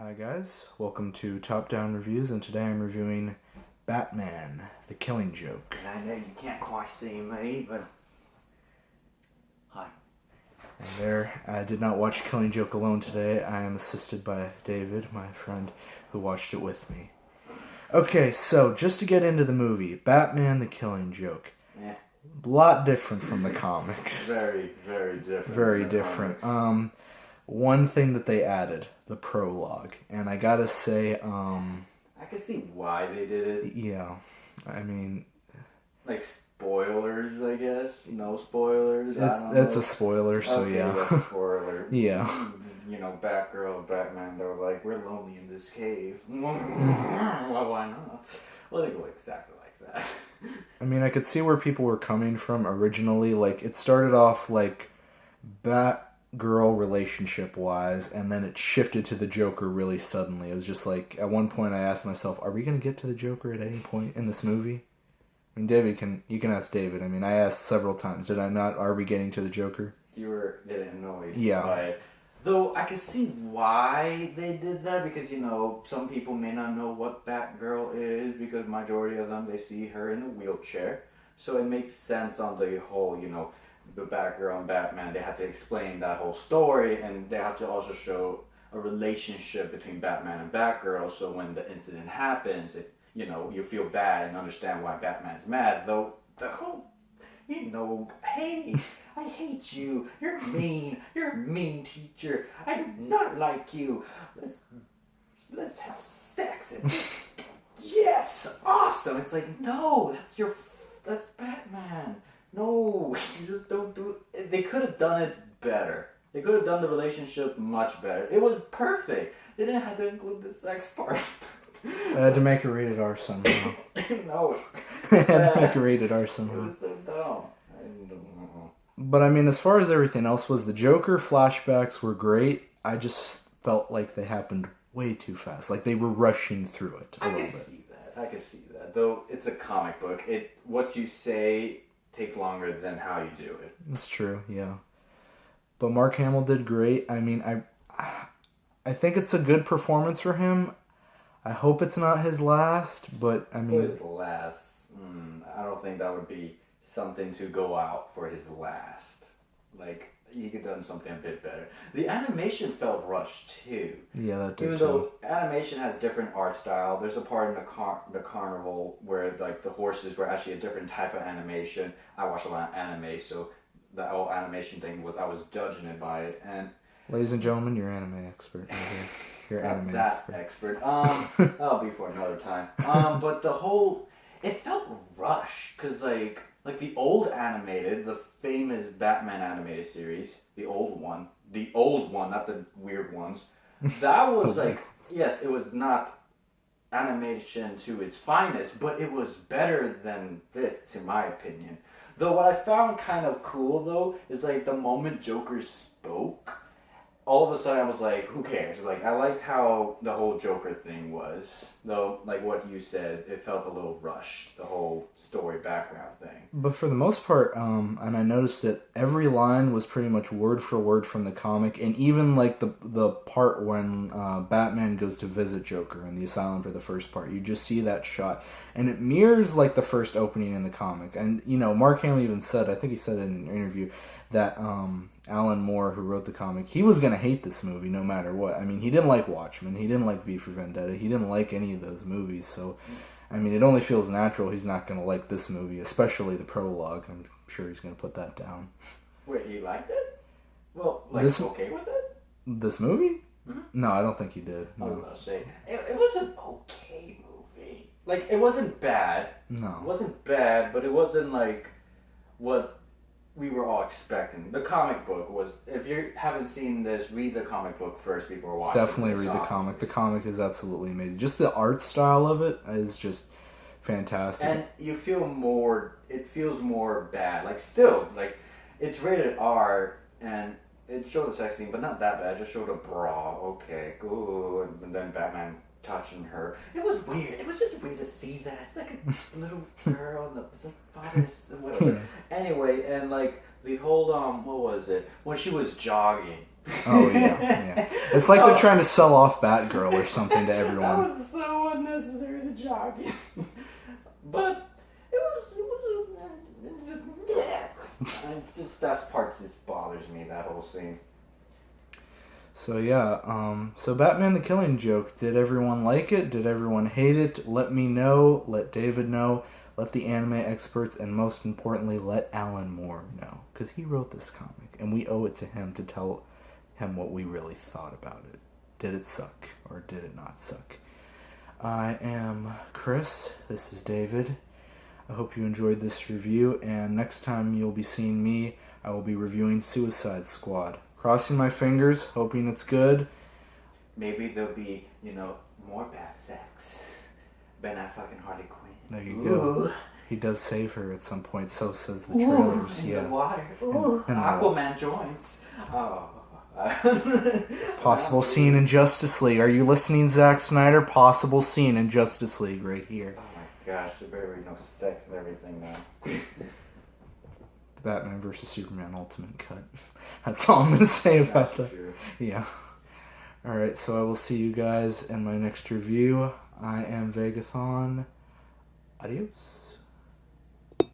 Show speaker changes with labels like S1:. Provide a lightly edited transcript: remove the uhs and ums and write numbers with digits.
S1: Hi guys, welcome to Top Down Reviews, and today I'm reviewing Batman, The Killing Joke.
S2: I know you can't quite see me, but... Hi.
S1: And there, I did not watch Killing Joke alone today. I am assisted by David, my friend, who watched it with me. Okay, so just to get into the movie, Batman, The Killing Joke.
S2: Yeah.
S1: A lot different from the comics.
S2: Very, very different.
S1: Very different. One thing that they added, the prologue, and I gotta say,
S2: I can see why they did it.
S1: yeah, I mean,
S2: Like spoilers, I guess. No spoilers.
S1: it's a spoiler, so
S2: okay,
S1: yeah.
S2: Yes, spoiler.
S1: Yeah.
S2: You know, Batgirl and Batman, they were like, we're lonely in this cave. Well, why not? Well, they go exactly like that.
S1: I mean, I could see where people were coming from originally. Like, it started off like Batgirl relationship wise, and then it shifted to the Joker really suddenly. It was just like, at one point I asked myself, are we going to get to the Joker at any point in this movie? I mean, you can ask David. I mean, I asked several times, did I not? Are we getting to the Joker?
S2: You were getting annoyed
S1: Yeah.
S2: by it. Though I can see why they did that, because, you know, some people may not know what Batgirl is, because majority of them, they see her in a wheelchair. So it makes sense on the whole, you know, the Batgirl and Batman, they have to explain that whole story, and they have to also show a relationship between Batman and Batgirl, so when the incident happens, you know, you feel bad and understand why Batman's mad. Though the whole, you know, hey, I hate you. You're mean. You're a mean teacher. I do not like you. Let's have sex. And yes, awesome. It's like, no, that's Batman. No, you just don't do it. They could have done it better. They could have done the relationship much better. It was perfect. They didn't have to include the sex part.
S1: I had to make a rated R somehow.
S2: No.
S1: I had to make a rated R
S2: It
S1: somehow.
S2: was so dumb. I don't know.
S1: But I mean, as far as everything else was, the Joker flashbacks were great. I just felt like they happened way too fast. Like they were rushing through it a
S2: I
S1: little
S2: can
S1: bit.
S2: see that. I can see that. Though it's a comic book, what you say takes longer than how you do it.
S1: That's true, yeah. But Mark Hamill did great. I mean, I think it's a good performance for him. I hope it's not his last, but I mean...
S2: For his last, I don't think that would be something to go out for his last. Like, he could have done something a bit better. The animation felt rushed, too.
S1: Yeah, that did,
S2: Even
S1: too.
S2: though animation has different art style, there's a part in the carnival where, like, the horses were actually a different type of animation. I watch a lot of anime, so the whole animation thing I was judging it by it, and...
S1: Ladies and gentlemen, you're anime expert right here. You're
S2: Not
S1: anime
S2: that
S1: expert.
S2: that'll be for another time. But the whole, it felt rushed, because like the old animated, the famous Batman animated series, the old one, not the weird ones, that was like, yes, it was not animation to its finest, but it was better than this, in my opinion. Though what I found kind of cool, though, is like the moment Joker spoke, all of a sudden I was like, who cares? Like, I liked how the whole Joker thing was. Though, like what you said, it felt a little rushed, the whole story background thing.
S1: But for the most part, and I noticed that every line was pretty much word for word from the comic, and even like the part when Batman goes to visit Joker in the asylum for the first part, you just see that shot, and it mirrors like the first opening in the comic. And you know, Mark Hamill even said, I think he said it in an interview, that Alan Moore, who wrote the comic, he was going to hate this movie no matter what. I mean, he didn't like Watchmen, he didn't like V for Vendetta, he didn't like any of those movies, so I mean, it only feels natural he's not going to like this movie, especially the prologue. I'm sure he's going to put that down.
S2: Wait, he liked it? Well, like, okay with it?
S1: This movie?
S2: Mm-hmm.
S1: No, I don't think he did.
S2: I was
S1: No.
S2: going to say, it was an okay movie. Like, it wasn't bad.
S1: No.
S2: It wasn't bad, but it wasn't like what we were all expecting. The comic book was, if you haven't seen this, read the comic book first before watching.
S1: Definitely read the comic. The comic is absolutely amazing. Just the art style of it is just fantastic.
S2: And you feel more, it feels more bad. Like, still, like, it's rated R, and it showed the sex scene, but not that bad. It just showed a bra. Okay, good. And then Batman touching her. It was weird. It was just weird to see that. It's like a little girl, and it's like father's, whatever. Anyway, and like the whole, what was it? When she was jogging,
S1: Oh yeah. It's like they're trying to sell off Batgirl or something to
S2: That
S1: everyone.
S2: was so unnecessary, the jogging. But that part just bothers me, that whole scene.
S1: So yeah, so Batman the Killing Joke, did everyone like it? Did everyone hate it? Let me know, let David know, let the anime experts, and most importantly, let Alan Moore know. Because he wrote this comic, and we owe it to him to tell him what we really thought about it. Did it suck, or did it not suck? I am Chris, this is David. I hope you enjoyed this review, and next time you'll be seeing me, I will be reviewing Suicide Squad. Crossing my fingers, hoping it's good.
S2: Maybe there'll be, more bad sex. Ben Affleck and Harley Quinn.
S1: There you go. He does save her at some point, so says the trailers.
S2: In
S1: Yeah.
S2: the water. Ooh. And Aquaman joins. Oh.
S1: Possible scene in Justice League. Are you listening, Zack Snyder? Possible scene in Justice League right here.
S2: Oh my gosh, there better be no sex and everything now.
S1: Batman vs. Superman Ultimate Cut. That's all I'm going to say about that.
S2: True.
S1: Yeah. Alright, so I will see you guys in my next review. I am Vegathon. Adios.